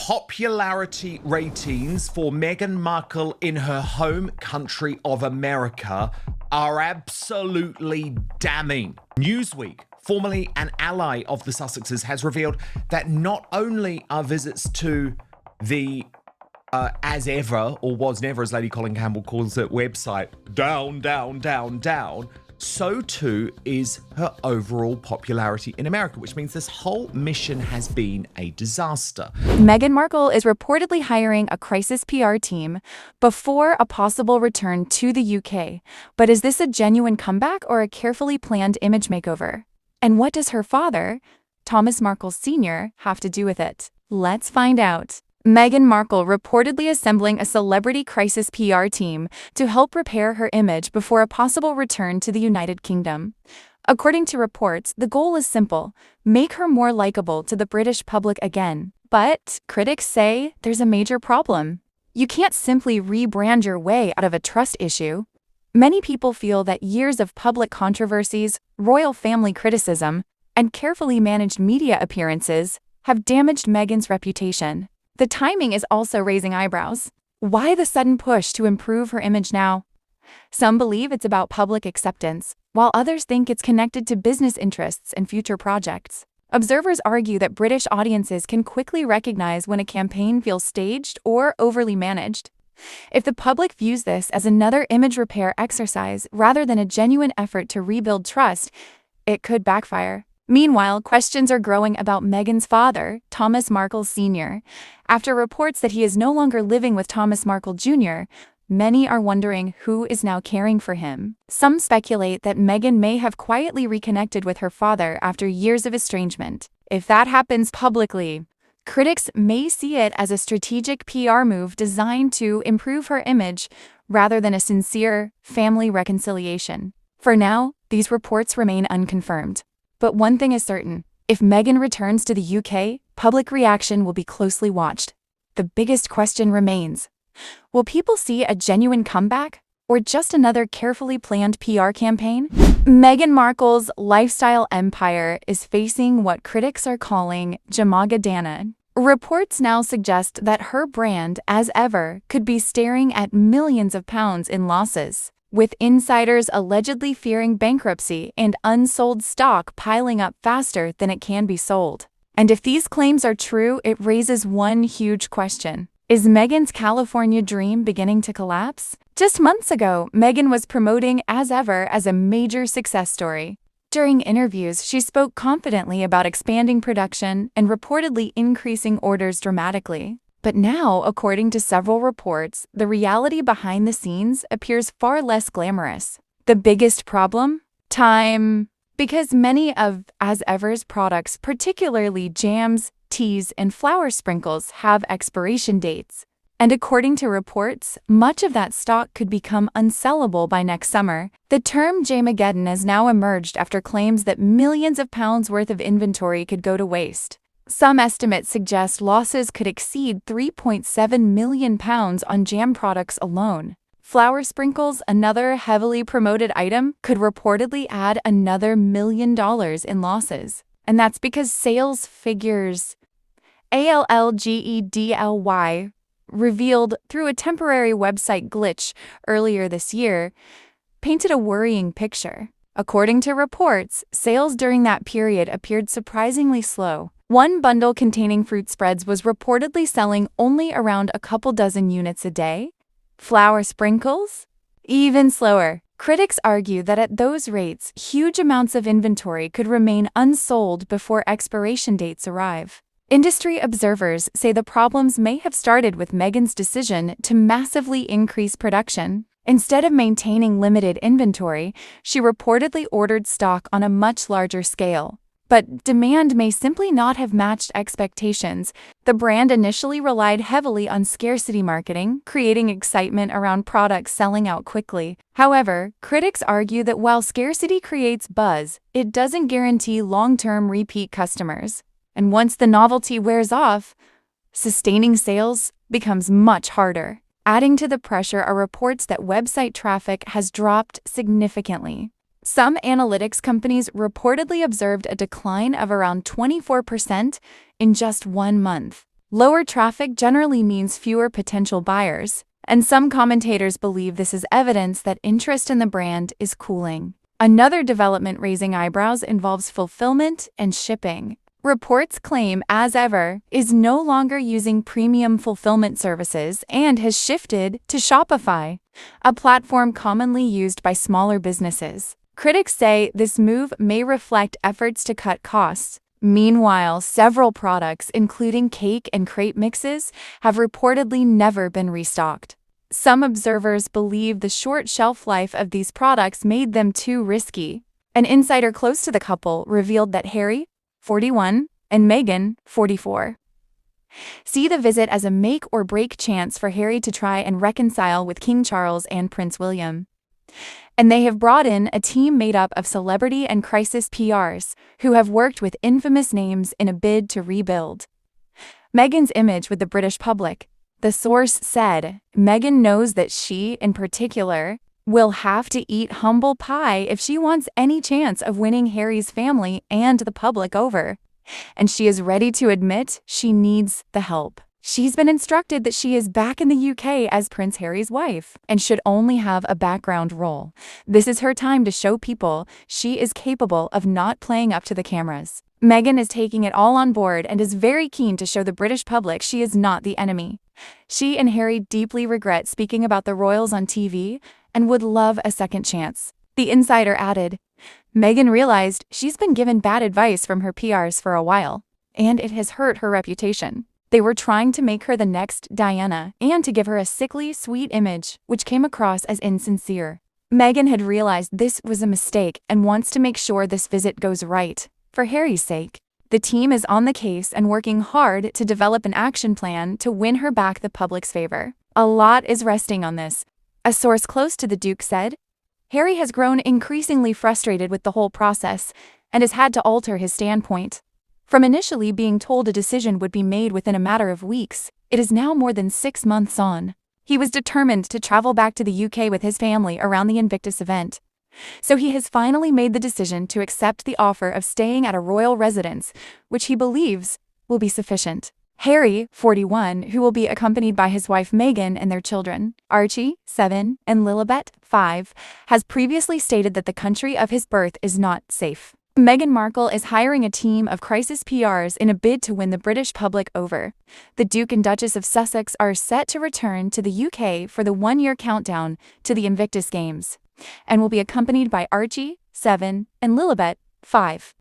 popularity ratings for Meghan Markle in her home country of America are absolutely damning. Newsweek, formerly an ally of the Sussexes, has revealed that not only are visits to the as ever, or was never, as Lady Colin Campbell calls it, website, down, so too is her overall popularity in America, which means this whole mission has been a disaster. Meghan Markle is reportedly hiring a crisis PR team before a possible return to the UK. But is this a genuine comeback or a carefully planned image makeover? And what does her father, Thomas Markle Sr., have to do with it? Let's find out. Meghan Markle reportedly assembling a celebrity crisis PR team to help repair her image before a possible return to the United Kingdom. According to reports, the goal is simple: make her more likable to the British public again. But critics say there's a major problem. You can't simply rebrand your way out of a trust issue. Many people feel that years of public controversies, royal family criticism, and carefully managed media appearances have damaged Meghan's reputation. The timing is also raising eyebrows. Why the sudden push to improve her image now? Some believe it's about public acceptance, while others think it's connected to business interests and future projects. Observers argue that British audiences can quickly recognize when a campaign feels staged or overly managed. If the public views this as another image repair exercise rather than a genuine effort to rebuild trust, it could backfire. Meanwhile, questions are growing about Meghan's father, Thomas Markle Sr. After reports that he is no longer living with Thomas Markle Jr., many are wondering who is now caring for him. Some speculate that Meghan may have quietly reconnected with her father after years of estrangement. If that happens publicly, critics may see it as a strategic PR move designed to improve her image rather than a sincere family reconciliation. For now, these reports remain unconfirmed. But one thing is certain: if Meghan returns to the UK, public reaction will be closely watched. The biggest question remains: will people see a genuine comeback or just another carefully planned PR campaign? Meghan Markle's lifestyle empire is facing what critics are calling Jamagadana. Reports now suggest that her brand, as ever, could be staring at millions of pounds in losses, with insiders allegedly fearing bankruptcy and unsold stock piling up faster than it can be sold. And if these claims are true, it raises one huge question. Is Meghan's California dream beginning to collapse? Just months ago, Meghan was promoting As Ever as a major success story. During interviews, she spoke confidently about expanding production and reportedly increasing orders dramatically. But now, according to several reports, the reality behind the scenes appears far less glamorous. The biggest problem? Time. Because many of As Ever's products, particularly jams, teas, and flour sprinkles, have expiration dates. And according to reports, much of that stock could become unsellable by next summer. The term Jamageddon has now emerged after claims that millions of pounds worth of inventory could go to waste. Some estimates suggest losses could exceed £3.7 million on jam products alone. Flour sprinkles, another heavily promoted item, could reportedly add another $1 million in losses. And that's because sales figures ALLGEDLY revealed through a temporary website glitch earlier this year painted a worrying picture. According to reports, sales during that period appeared surprisingly slow. One bundle containing fruit spreads was reportedly selling only around a couple dozen units a day. Flour sprinkles? Even slower. Critics argue that at those rates, huge amounts of inventory could remain unsold before expiration dates arrive. Industry observers say the problems may have started with Meghan's decision to massively increase production. Instead of maintaining limited inventory, she reportedly ordered stock on a much larger scale. But demand may simply not have matched expectations. The brand initially relied heavily on scarcity marketing, creating excitement around products selling out quickly. However, critics argue that while scarcity creates buzz, it doesn't guarantee long-term repeat customers. And once the novelty wears off, sustaining sales becomes much harder. Adding to the pressure are reports that website traffic has dropped significantly. Some analytics companies reportedly observed a decline of around 24% in just 1 month. Lower traffic generally means fewer potential buyers, and some commentators believe this is evidence that interest in the brand is cooling. Another development raising eyebrows involves fulfillment and shipping. Reports claim, as ever, is no longer using premium fulfillment services and has shifted to Shopify, a platform commonly used by smaller businesses. Critics say this move may reflect efforts to cut costs. Meanwhile, several products, including cake and crepe mixes, have reportedly never been restocked. Some observers believe the short shelf life of these products made them too risky. An insider close to the couple revealed that Harry, 41, and Meghan, 44, see the visit as a make-or-break chance for Harry to try and reconcile with King Charles and Prince William. And they have brought in a team made up of celebrity and crisis PRs who have worked with infamous names in a bid to rebuild Meghan's image with the British public. The source said, Meghan knows that she, in particular, will have to eat humble pie if she wants any chance of winning Harry's family and the public over. And she is ready to admit she needs the help. She's been instructed that she is back in the UK as Prince Harry's wife and should only have a background role. This is her time to show people she is capable of not playing up to the cameras. Meghan is taking it all on board and is very keen to show the British public she is not the enemy. She and Harry deeply regret speaking about the royals on TV and would love a second chance. The insider added, Meghan realized she's been given bad advice from her PRs for a while, and it has hurt her reputation. They were trying to make her the next Diana and to give her a sickly, sweet image, which came across as insincere. Meghan had realized this was a mistake and wants to make sure this visit goes right. For Harry's sake, the team is on the case and working hard to develop an action plan to win her back the public's favor. A lot is resting on this. A source close to the Duke said, Harry has grown increasingly frustrated with the whole process and has had to alter his standpoint. From initially being told a decision would be made within a matter of weeks, it is now more than 6 months on. He was determined to travel back to the UK with his family around the Invictus event. So he has finally made the decision to accept the offer of staying at a royal residence, which he believes will be sufficient. Harry, 41, who will be accompanied by his wife Meghan and their children, Archie, 7, and Lilibet, 5, has previously stated that the country of his birth is not safe. Meghan Markle is hiring a team of crisis PRs in a bid to win the British public over. The Duke and Duchess of Sussex are set to return to the UK for the 1-year countdown to the Invictus Games, and will be accompanied by Archie, 7, and Lilibet, 5.